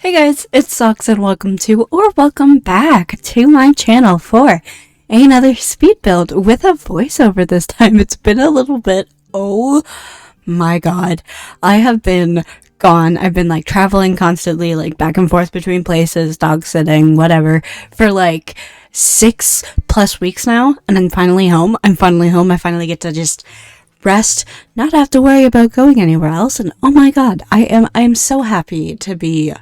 Hey guys, it's Socks and welcome back to my channel for another speed build with a voiceover this time. It's been a little bit, oh my god. I have been gone. I've been traveling constantly, back and forth between places, dog sitting, whatever, for 6+ weeks now, and I'm finally home. I finally get to just rest, not have to worry about going anywhere else, and oh my god, I am so happy to be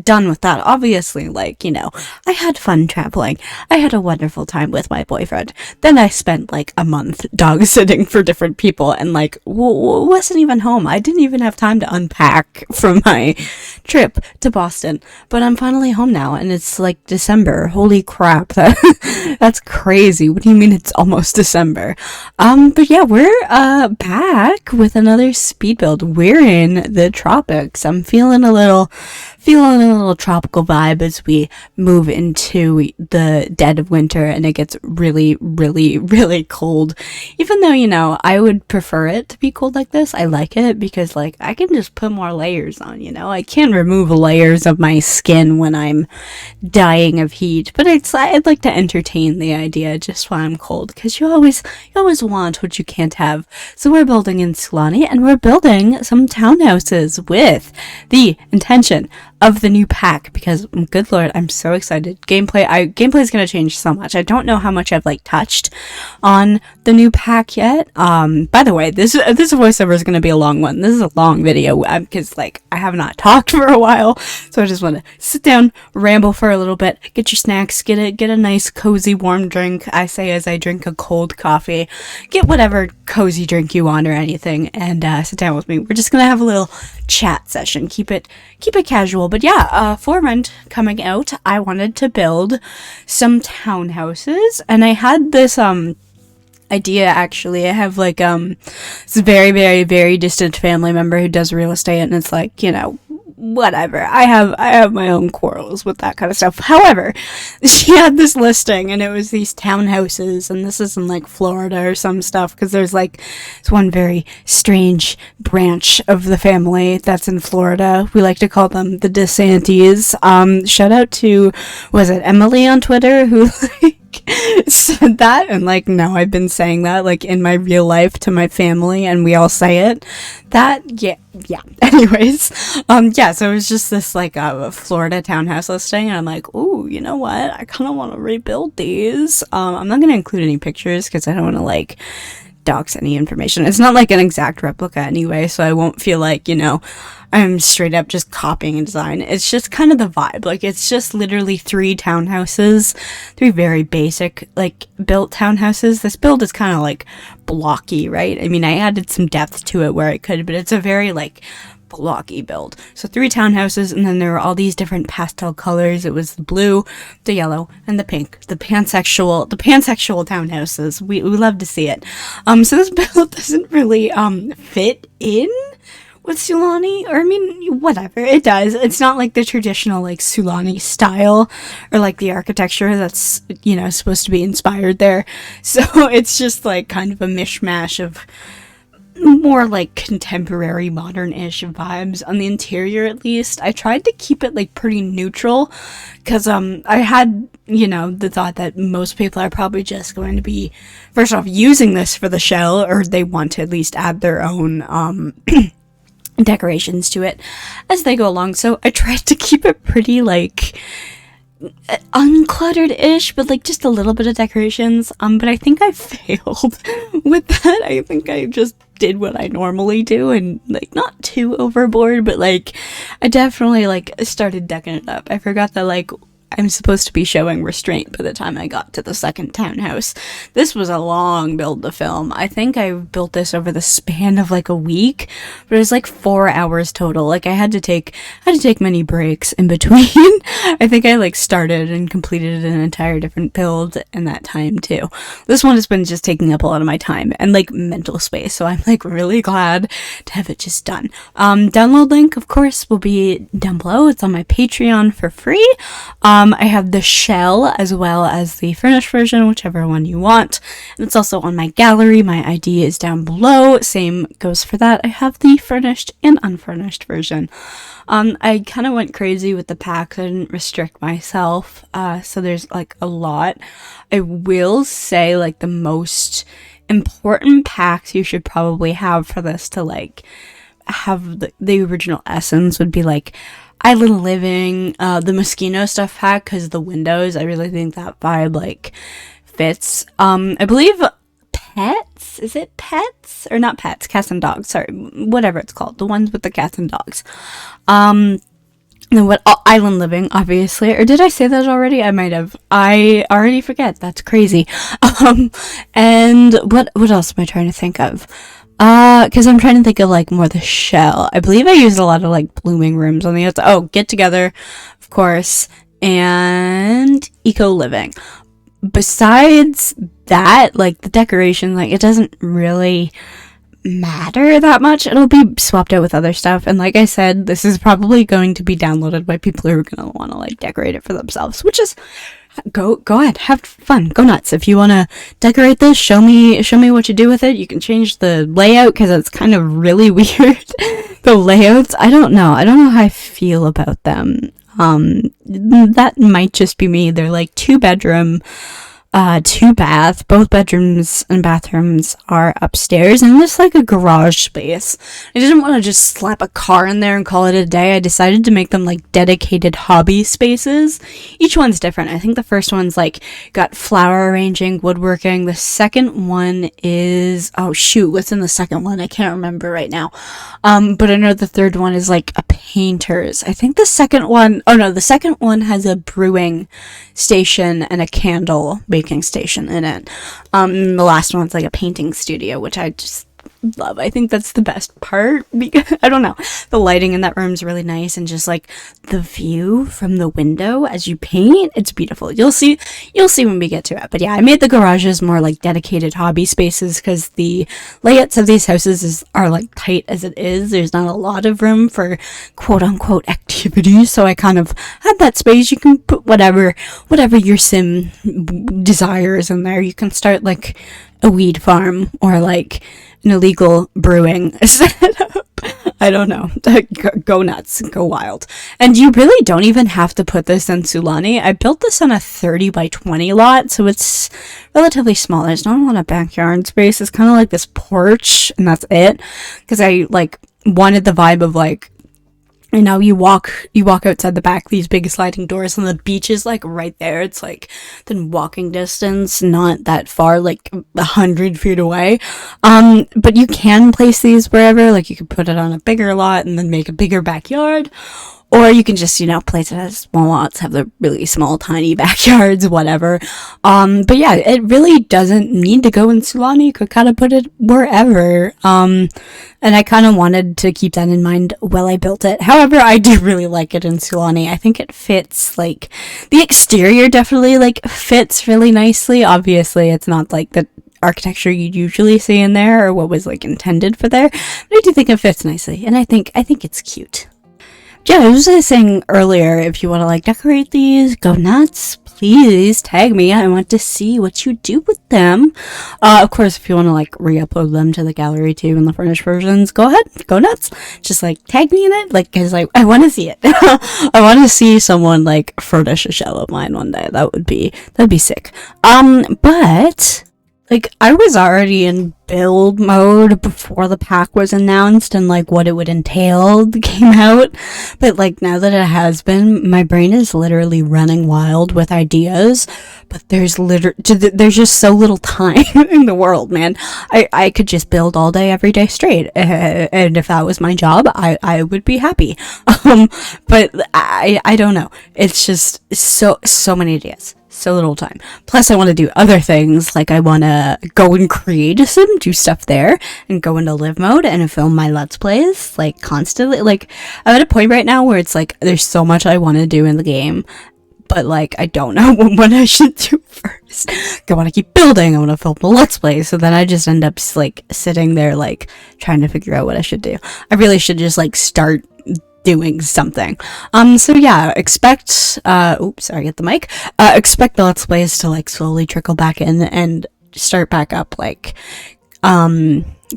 done with that. Obviously, I had fun traveling. I had a wonderful time with my boyfriend. Then I spent a month dog sitting for different people and wasn't even home. I didn't even have time to unpack from my trip to Boston, but I'm finally home now, and it's December. Holy crap, that's crazy. What do you mean it's almost December? But yeah, we're back with another speed build. We're in the tropics. I'm feeling a little tropical vibe as we move into the dead of winter and it gets really, really, really cold. Even though, I would prefer it to be cold like this. I like it because I can just put more layers on, I can't remove layers of my skin when I'm dying of heat, but I'd like to entertain the idea just while I'm cold, because you always want what you can't have. So we're building in Sulani, and we're building some townhouses with the intention of the new pack, because good lord, I'm so excited. Gameplay is going to change so much. I don't know how much I've touched on the new pack yet. By the way, this voiceover is going to be a long one. This is a long video because I have not talked for a while, so I just want to sit down, ramble for a little bit, get your snacks, get a nice cozy warm drink. I say as I drink a cold coffee. Get whatever cozy drink you want or anything, and sit down with me. We're just gonna have a little chat session. Keep it casual. But yeah, for Rent coming out, I wanted to build some townhouses, and I had this idea. Actually, I have this very, very, very distant family member who does real estate, and it's whatever. I have my own quarrels with that kind of stuff. However, she had this listing, and it was these townhouses, and this is in Florida or some stuff, because there's it's one very strange branch of the family that's in Florida. We like to call them the DeSantis. Shout out to, was it Emily on Twitter, who said that, and now I've been saying that in my real life to my family, and we all say it. Yeah. Anyways, so it was just this a Florida townhouse listing, and I'm ooh, you know what? I kind of want to rebuild these. I'm not gonna include any pictures because I don't want to dox any information. It's not an exact replica anyway, so I won't feel I'm straight up just copying a design. It's just kind of the vibe. It's just literally 3 townhouses, 3 very basic built townhouses. This build is kind of blocky, right? I mean, I added some depth to it where I could, but it's a very blocky build. So 3 townhouses, and then there were all these different pastel colors. It was the blue, the yellow, and the pink. The pansexual townhouses. We love to see it. So this build doesn't really fit in with Sulani, or I mean, whatever, it does. It's not the traditional Sulani style, or the architecture that's supposed to be inspired there. So it's just kind of a mishmash of more contemporary modern-ish vibes on the interior. At least I tried to keep it pretty neutral, because I had the thought that most people are probably just going to be, first off, using this for the shell, or they want to at least add their own decorations to it as they go along. So I tried to keep it pretty uncluttered-ish, but just a little bit of decorations. But I think I failed with that. I think I just did what I normally do, and not too overboard, but I definitely started decking it up. I forgot that I'm supposed to be showing restraint by the time I got to the second townhouse. This was a long build to film. I think I built this over the span of a week, but it was 4 hours total. I had to take many breaks in between. I think I started and completed an entire different build in that time too. This one has been just taking up a lot of my time and mental space, so I'm really glad to have it just done. Download link, of course, will be down below. It's on my Patreon for free. I have the shell as well as the furnished version, whichever one you want. And it's also on my gallery. My ID is down below. Same goes for that. I have the furnished and unfurnished version. I kind of went crazy with the packs. I didn't restrict myself. So there's like a lot. I will say like the most important packs you should probably have for this to like have the original essence would be like Island Living, the Moschino stuff pack, because the windows, I really think that vibe like fits. I believe Pets, is it Pets or not Pets, Cats and Dogs, sorry, whatever it's called, the ones with the cats and dogs. And what Island Living, obviously, or did I say that already? I might have. I already forget. That's crazy. And what else am I trying to think of? Because I'm trying to think of like more the shell. I believe I used a lot of like blooming rooms on the outside. Oh, Get Together, of course, and Eco Living. Besides that, like the decoration, like it doesn't really matter that much. It'll be swapped out with other stuff, and like I said, this is probably going to be downloaded by people who are going to want to like decorate it for themselves, which is go ahead, have fun, go nuts. If you want to decorate this, show me what you do with it. You can change the layout because it's kind of really weird. The layouts, I don't know how I feel about them. That might just be me. They're like 2-bedroom, 2-bath. Both bedrooms and bathrooms are upstairs, and it's like a garage space. I didn't want to just slap a car in there and call it a day. I decided to make them like dedicated hobby spaces. Each one's different. I think the first one's like got flower arranging, woodworking. The second one is, oh shoot, what's in the second one? I can't remember right now. But I know the third one is like a painter's. I think the second one has a brewing station and a candle baking station in it. The last one's like a painting studio, which I just love. I think that's the best part because I don't know, the lighting in that room is really nice, and just like the view from the window as you paint, it's beautiful. You'll see when we get to it. But yeah, I made the garages more like dedicated hobby spaces because the layouts of these houses are like tight as it is. There's not a lot of room for quote unquote activities, so I kind of had that space. You can put whatever your sim desires in there. You can start like a weed farm or like an illegal brewing setup. I don't know. Go nuts. Go wild. And you really don't even have to put this in Sulani. I built this on a 30 by 20 lot, so it's relatively small. There's not a lot of backyard space. It's kind of like this porch, and that's it. Because I like wanted the vibe of like, and now you walk outside the back, these big sliding doors, and the beach is like right there. It's like then walking distance, not that far, like 100 feet away. But you can place these wherever, like you could put it on a bigger lot and then make a bigger backyard. Or you can just, place it as small lots, have the really small, tiny backyards, whatever. But yeah, it really doesn't need to go in Sulani. You could kind of put it wherever. And I kind of wanted to keep that in mind while I built it. However, I do really like it in Sulani. I think it fits, like, the exterior definitely, like, fits really nicely. Obviously, it's not like the architecture you'd usually see in there or what was, like, intended for there. But I do think it fits nicely. And I think it's cute. Yeah, I was just saying earlier, if you want to like decorate these, go nuts, please tag me. I want to see what you do with them. Of course, if you want to like re-upload them to the gallery too in the furnished versions, go ahead, go nuts. Just like tag me in it, like, cause like I want to see it. I want to see someone like furnish a shell of mine one day. That'd be sick. But like, I was already in build mode before the pack was announced and, like, what it would entail came out. But, like, now that it has been, my brain is literally running wild with ideas. But there's just so little time in the world, man. I could just build all day, every day straight. And if that was my job, I would be happy. But I don't know. It's just so many ideas. So little time. Plus, I want to do other things, like I want to go and create a sim, do stuff there, and go into live mode and film my Let's Plays, like, constantly. Like, I'm at a point right now where it's like, there's so much I want to do in the game, but, like, I don't know what I should do first. I want to keep building, I want to film the Let's Play, so then I just end up, like, sitting there, like, trying to figure out what I should do. I really should just, like, start doing something. So yeah, expect, oops, sorry, get the mic, expect the Let's Plays to, like, slowly trickle back in and start back up, like,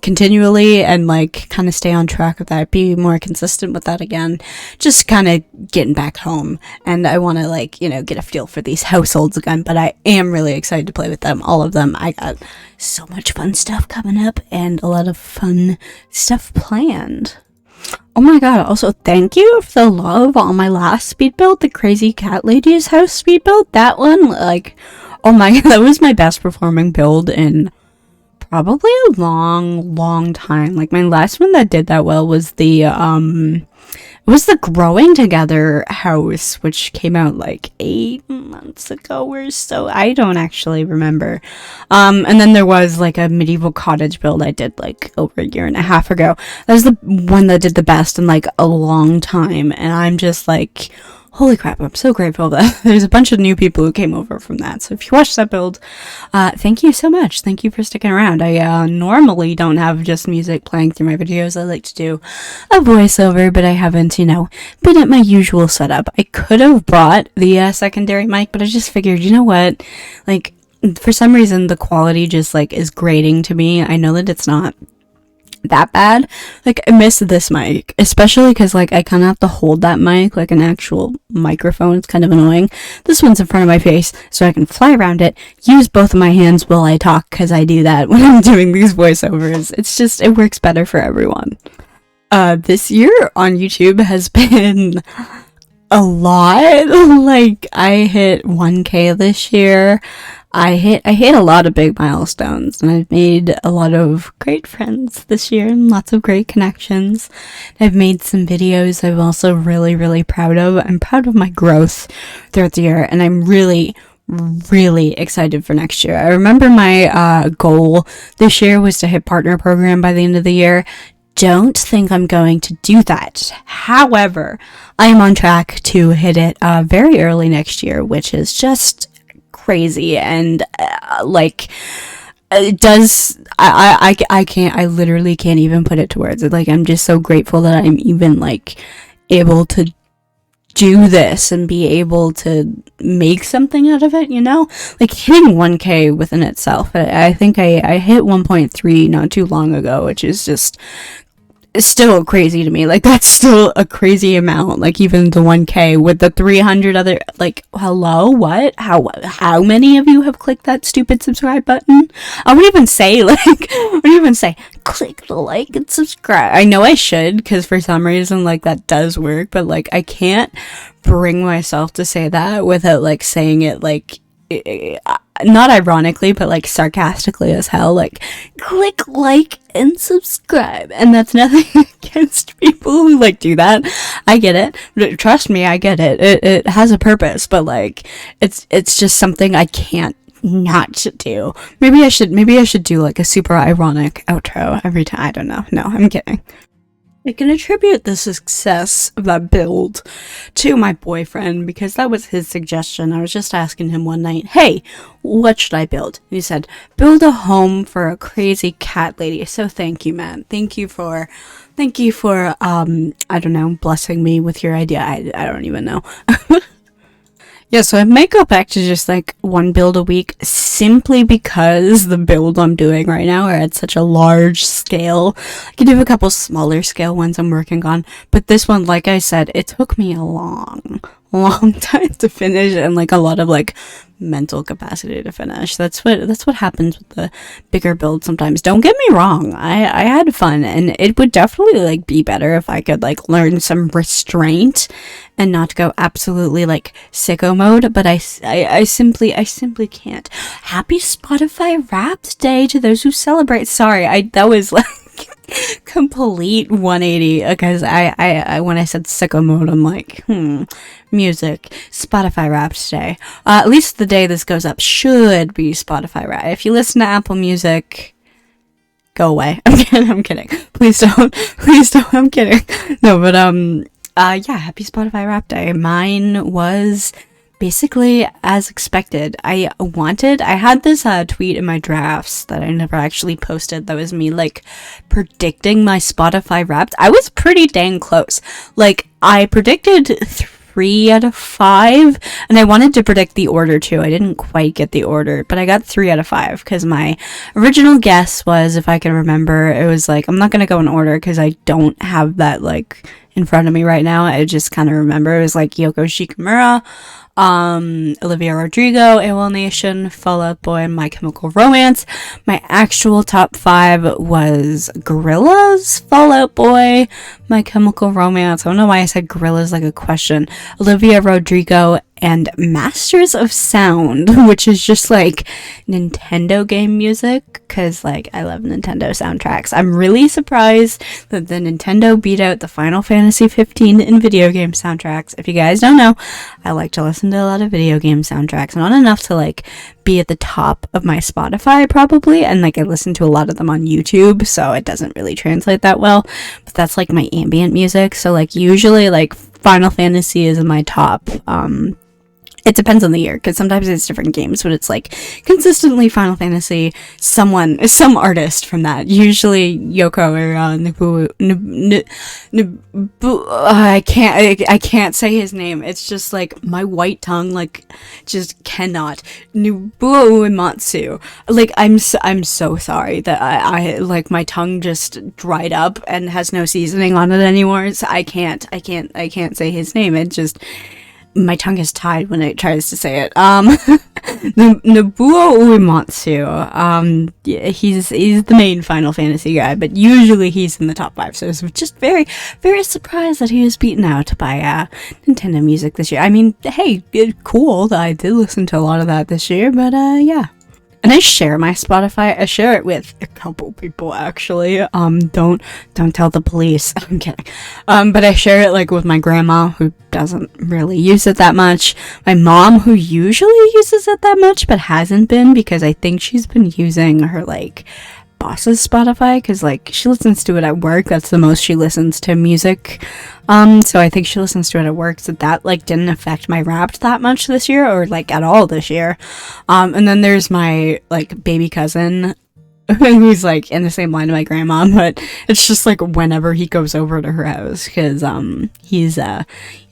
continually, and, like, kind of stay on track with that, be more consistent with that again, just kind of getting back home, and I want to, like, you know, get a feel for these households again, but I am really excited to play with them, all of them. I got so much fun stuff coming up, and a lot of fun stuff planned. Oh my god, also thank you for the love on my last speed build, the Crazy Cat Lady's house speed build. That one, like, oh my god, that was my best performing build in probably a long time. Like, my last one that did that well was the Growing Together house, which came out like 8 months ago or so. I don't actually remember. And then there was like a medieval cottage build I did like over a year and a half ago. That was the one that did the best in like a long time, and I'm just like, holy crap, I'm so grateful that there's a bunch of new people who came over from that. So if you watched that build, thank you so much. Thank you for sticking around. I normally don't have just music playing through my videos. I like to do a voiceover, but I haven't, you know, been at my usual setup. I could have brought the secondary mic, but I just figured, you know what? Like, for some reason, the quality just, like, is grating to me. I know that it's not that bad. Like, I miss this mic, especially because, like, I kind of have to hold that mic like an actual microphone. It's kind of annoying. This one's in front of my face, so I can fly around it, use both of my hands while I talk, because I do that when I'm doing these voiceovers. It's just, it works better for everyone. This year on YouTube has been a lot. Like, I hit 1K this year. I hit a lot of big milestones, and I've made a lot of great friends this year and lots of great connections. I've made some videos I'm also really proud of. I'm proud of my growth throughout the year, and I'm really excited for next year. I remember my goal this year was to hit partner program by the end of the year. Don't think I'm going to do that. However, I am on track to hit it very early next year, which is just crazy, and like, it does, I can't, I literally can't even put it to words. Like, I'm just so grateful that I'm even, like, able to do this and be able to make something out of it, you know? Like, hitting 1K within itself, I think I hit 1.3 not too long ago, which is just, it's still crazy to me. Like, that's still a crazy amount. Like, even the 1K with the 300 other, like, hello, what? How many of you have clicked that stupid subscribe button? I wouldn't even say, click the like and subscribe. I know I should, because for some reason, like, that does work, but, like, I can't bring myself to say that without, like, saying it, like, not ironically, but, like, sarcastically as hell. Like, click like and subscribe. And that's nothing against people who, like, do that. I get it. Trust me, I get it. It has a purpose, but, like, it's just something I can't not do. Maybe I should do, like, a super ironic outro every time. I don't know. No, I'm kidding. I can attribute the success of that build to my boyfriend, because that was his suggestion. I was just asking him one night, hey, what should I build? And he said, build a home for a crazy cat lady. So thank you, man. Thank you for, I don't know, blessing me with your idea. I don't even know. Yeah, so I might go back to just, like, one build a week, simply because the build I'm doing right now are at such a large scale. I could do a couple smaller scale ones I'm working on, but this one, like I said, it took me a long time to finish, and, like, a lot of, like, mental capacity to finish. That's what happens with the bigger builds sometimes. Don't get me wrong, I had fun, and it would definitely, like, be better if I could, like, learn some restraint and not go absolutely, like, sicko mode, but I simply can't. Happy Spotify Wrapped Day to those who celebrate. Sorry, that was, like, complete 180, because I when I said sicko mode, I'm like, music, Spotify Wrapped Day. At least the day this goes up should be Spotify Wrapped. If you listen to Apple Music, go away. I'm kidding. Please don't. I'm kidding. No, but yeah, happy Spotify Wrapped Day. Mine was basically as expected. I had this tweet in my drafts that I never actually posted. That was me like predicting my Spotify Wrapped. I was pretty dang close. Like, I predicted 3 out of 5, and I wanted to predict the order too. I didn't quite get the order, but I got 3 out of 5 because my original guess was, if I can remember, it was like, I'm not gonna go in order because I don't have that like in front of me right now. I just kind of remember it was like Yoko Shikamura, Olivia Rodrigo, AWOL Nation, Fall Out Boy, and My Chemical Romance. My actual top 5 was Gorillaz, Fall Out Boy, My Chemical Romance. I don't know why I said Gorillaz like a question. Olivia Rodrigo, and Masters of Sound, which is just like Nintendo game music, because like I love Nintendo soundtracks. I'm really surprised that the Nintendo beat out the Final Fantasy 15 in video game soundtracks. If you guys don't know, I like to listen to a lot of video game soundtracks, not enough to like be at the top of my Spotify probably, and like I listen to a lot of them on YouTube, so it doesn't really translate that well, but that's like my ambient music. So like usually like Final Fantasy is in my top. It depends on the year, because sometimes it's different games, but it's like consistently Final Fantasy, some artist from that, usually Yoko or I can't say his name. It's just like my white tongue like just cannot. Nobuo Uematsu. Like I'm so sorry that I like my tongue just dried up and has no seasoning on it anymore. So I can't say his name. It just, my tongue is tied when it tries to say it. Nobuo Uematsu. Yeah, he's the main Final Fantasy guy, but usually he's in the top 5. So I was just very, very surprised that he was beaten out by Nintendo music this year. I mean, hey, cool that I did listen to a lot of that this year, but yeah. And I share my Spotify. I share it with a couple people, actually. Don't tell the police. I'm kidding. But I share it like with my grandma, who doesn't really use it that much. My mom, who usually uses it that much, but hasn't been, because I think she's been using her like boss's Spotify, because like she listens to it at work. That's the most she listens to music. So I think she listens to it at work, so that like didn't affect my Wrapped that much this year, or like at all this year. And then there's my like baby cousin, who's like in the same line of my grandma, but it's just like whenever he goes over to her house, because he's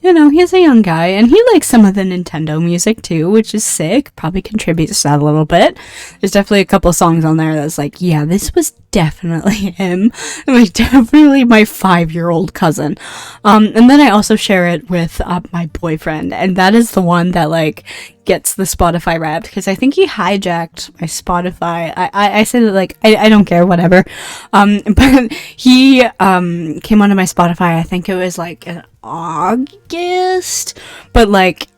he's a young guy, and he likes some of the Nintendo music too, which is sick. Probably contributes to that a little bit. There's definitely a couple songs on there that's like, yeah, this was definitely him. Like, definitely my 5-year-old cousin. And then I also share it with my boyfriend, and that is the one that like gets the Spotify Wrapped, because I think he hijacked my Spotify. I say that like I don't care, whatever. But he came onto my Spotify, I think it was like in August, but like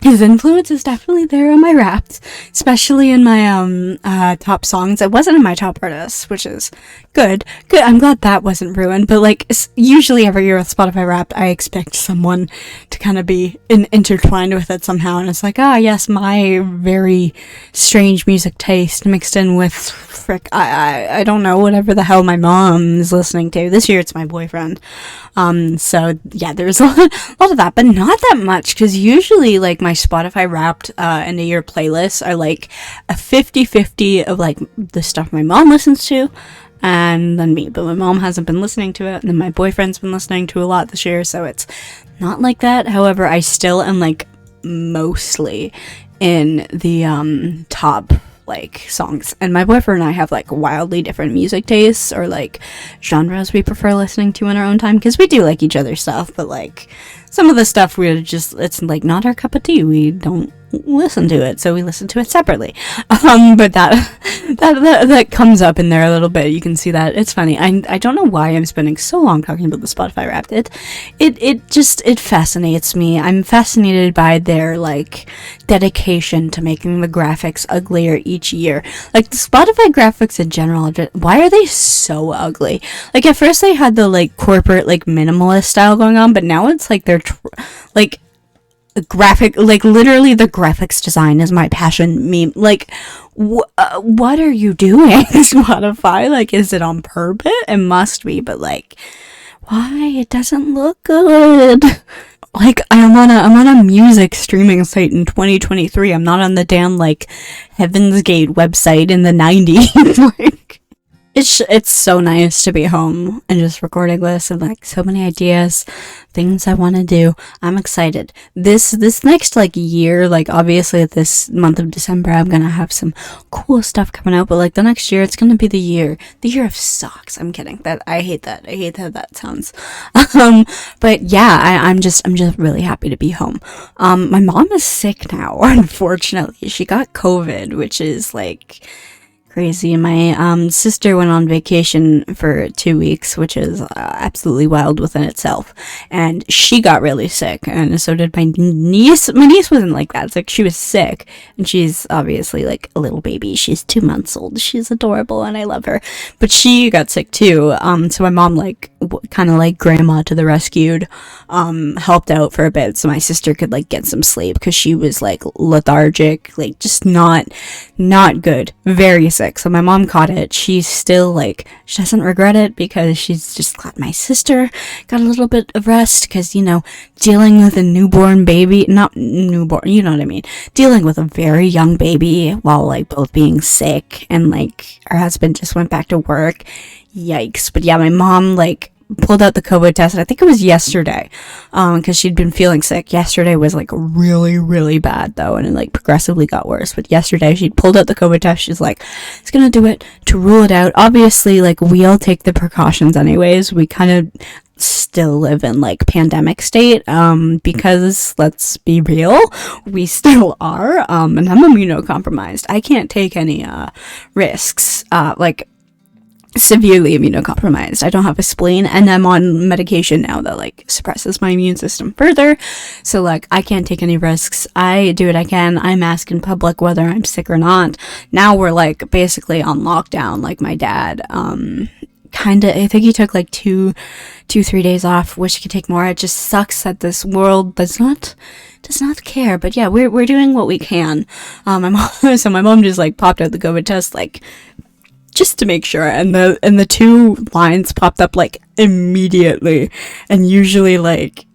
his influence is definitely there on my Wrapped, especially in my top songs. It wasn't in my top artists, which is good. I'm glad that wasn't ruined. But like usually every year with Spotify Wrapped, I expect someone to kind of be intertwined with it somehow, and it's like, yes, my very strange music taste mixed in with I don't know, whatever the hell my mom is listening to. This year it's my boyfriend. So yeah, there's a lot of that, but not that much, because usually like my Spotify Wrapped end of year playlists are like a 50-50 of like the stuff my mom listens to and then me, but my mom hasn't been listening to it, and then my boyfriend's been listening to a lot this year, so it's not like that. However, I still am like mostly in the top like songs, and my boyfriend and I have like wildly different music tastes, or like genres we prefer listening to in our own time, because we do like each other's stuff, but like some of the stuff we're just, it's like not our cup of tea. We don't listen to it, so we listen to it separately. But that comes up in there a little bit. You can see that. It's funny. I don't know why I'm spending so long talking about the Spotify Wrapped. It fascinates me. I'm fascinated by their like dedication to making the graphics uglier each year. Like the Spotify graphics in general, why are they so ugly? Like at first they had the like corporate like minimalist style going on, but now it's like they're like graphic, like literally the graphics design is my passion meme. Like what are you doing, Spotify? Like, is it on purpose? It must be, but like, why? It doesn't look good. Like, I'm on a music streaming site in 2023. I'm not on the damn, like, Heaven's Gate website in the 90s. Like, it's so nice to be home and just recording this and, like, so many ideas, things I want to do. I'm excited. This next, like, year, like, obviously this month of December, I'm gonna have some cool stuff coming out, but, like, the next year, it's gonna be the year of socks. I'm kidding. I hate that. I hate how that sounds. But yeah, I'm just really happy to be home. My mom is sick now, unfortunately. She got COVID, which is, like, crazy. My sister went on vacation for 2 weeks, which is absolutely wild within itself, and she got really sick, and so did my niece. My niece wasn't like that. It's like she was sick, and she's obviously like a little baby. She's 2 months old. She's adorable, and I love her, but she got sick too. So my mom, like, kind of like grandma to the rescued, helped out for a bit so my sister could, like, get some sleep, because she was, like, lethargic, like, just not good, very sick. So my mom caught it. She's still, like, she doesn't regret it, because she's just glad my sister got a little bit of rest, because, you know, dealing with a newborn baby, not newborn, you know what I mean, dealing with a very young baby while, like, both being sick, and, like, her husband just went back to work. Yikes. But yeah, my mom, like, pulled out the COVID test, and I think it was yesterday, because she'd been feeling sick. Yesterday was, like, really, really bad, though, and it, like, progressively got worse. But yesterday, she pulled out the COVID test. She's like, it's gonna do it to rule it out. Obviously, like, we all take the precautions anyways. We kind of still live in, like, pandemic state, because, let's be real, we still are, and I'm immunocompromised. I can't take any, risks, like, severely immunocompromised. I don't have a spleen, and I'm on medication now that, like, suppresses my immune system further, so, like, I can't take any risks. I do what I can. I mask in public whether I'm sick or not. Now we're, like, basically on lockdown. Like, my dad kinda, I think he took, like, 3 days off. Wish he could take more. It just sucks that this world does not care. But yeah, we're doing what we can. My mom just, like, popped out the COVID test, like, just to make sure, and the 2 lines popped up, like, immediately, and usually, like,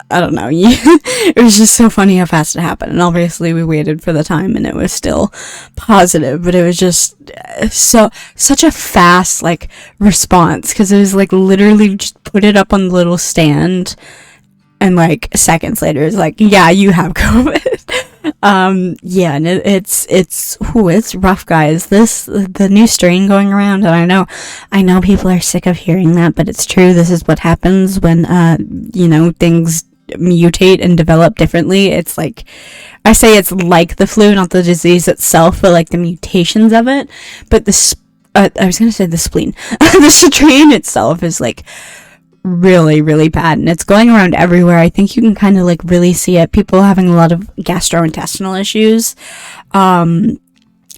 I don't know, it was just so funny how fast it happened, and obviously we waited for the time, and it was still positive, but it was just such a fast, like, response, because it was, like, literally just put it up on the little stand, and, like, seconds later, it's like, yeah, you have COVID. Yeah, and it's rough, guys. The new strain going around, and I know people are sick of hearing that, but it's true. This is what happens when, you know, things mutate and develop differently. It's like, I say it's like the flu, not the disease itself, but, like, the mutations of it. But I was gonna say the spleen. The strain itself is, like, really, really bad, and it's going around everywhere. I think you can kind of, like, really see it. People having a lot of gastrointestinal issues, and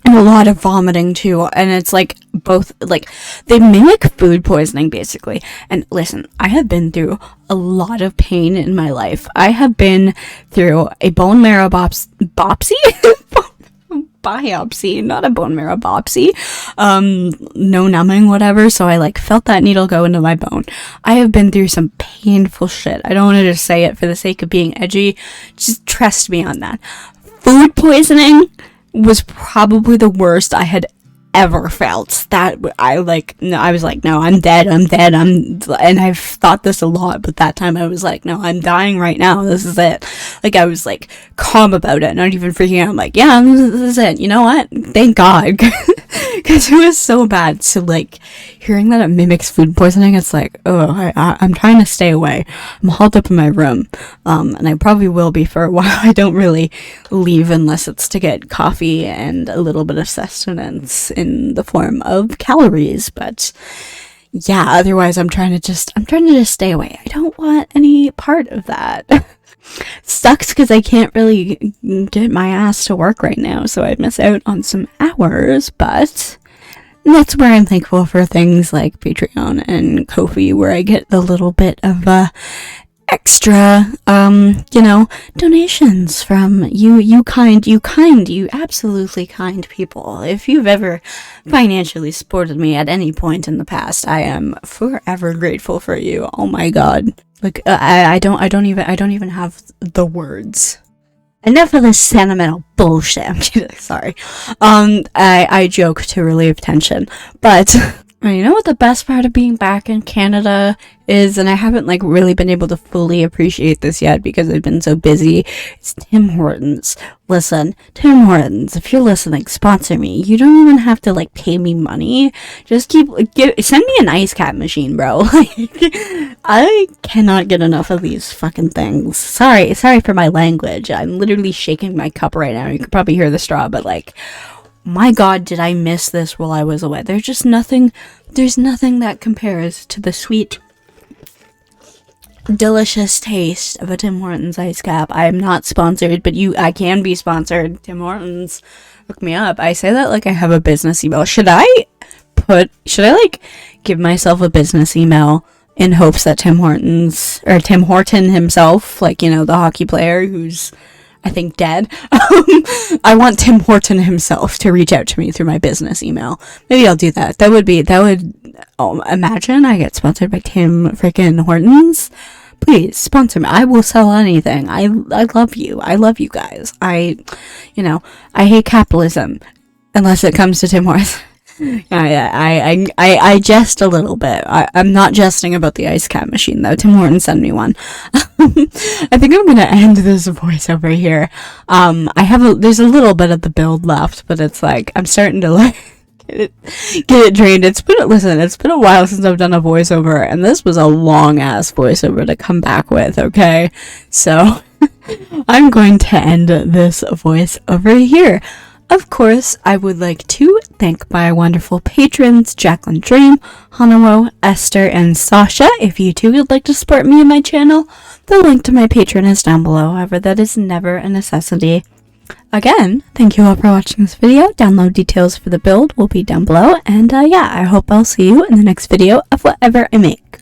a lot of vomiting too, and it's, like, both, like, they mimic food poisoning, basically. And listen, I have been through a lot of pain in my life. I have been through a bone marrow biopsy, not a bone marrow biopsy, no numbing, whatever, so I, like, felt that needle go into my bone. I have been through some painful shit. I don't want to just say it for the sake of being edgy, just trust me on that. Food poisoning was probably the worst I had ever felt. That I was like, no, I'm dead, and I've thought this a lot, but that time I was like, no, I'm dying right now, this is it. Like, I was, like, calm about it, not even freaking out. I'm like, yeah, this is it, you know what, thank God, because it was so bad. So, like, hearing that it mimics food poisoning, it's like, oh, I'm trying to stay away. I'm holed up in my room, and I probably will be for a while. I don't really leave unless it's to get coffee and a little bit of sustenance in the form of calories, but yeah, otherwise I'm trying to just stay away. I don't want any part of that. Sucks because I can't really get my ass to work right now, so I miss out on some hours, but that's where I'm thankful for things like Patreon and Ko-fi, where I get the little bit of extra, you know, donations from you absolutely kind people. If you've ever financially supported me at any point in the past, I am forever grateful for you. Oh my god. Like, I don't even have the words. Enough of this sentimental bullshit. I'm kidding, sorry. I joke to relieve tension, but you know what the best part of being back in Canada is, and I haven't like really been able to fully appreciate this yet because I've been so busy. It's Tim Hortons. Listen, Tim Hortons, if you're listening, sponsor me. You don't even have to like pay me money. Just send me an ice cap machine, bro. I cannot get enough of these fucking things. Sorry for my language. I'm literally shaking my cup right now. You could probably hear the straw, but like, my god, did I miss this while I was away. There's nothing that compares to the sweet, delicious taste of a Tim Hortons ice cap. I am not sponsored, but I can be sponsored. Tim Hortons, hook me up. I say that like I have a business email. Should I like give myself a business email in hopes that Tim Horton himself, like, you know, the hockey player who's, I think, dead. I want Tim Horton himself to reach out to me through my business email. Maybe I'll do that. Imagine I get sponsored by Tim freaking Hortons. Please sponsor me. I will sell anything. I love you. I love you guys. I hate capitalism unless it comes to Tim Hortons. I jest a little bit. I'm not jesting about the ice cap machine though. Tim Hortons sent me one. I think I'm gonna end this voiceover here. There's a little bit of the build left, but it's like I'm starting to like get it drained. It's been a while since I've done a voiceover, and this was a long ass voiceover to come back with. Okay, so I'm going to end this voiceover here. Of course, I would like to thank my wonderful patrons, Jacqueline Dream, Hanamo, Esther, and Sasha. If you too would like to support me and my channel, the link to my Patreon is down below. However, that is never a necessity. Again, thank you all for watching this video. Download details for the build will be down below. And I hope I'll see you in the next video of whatever I make.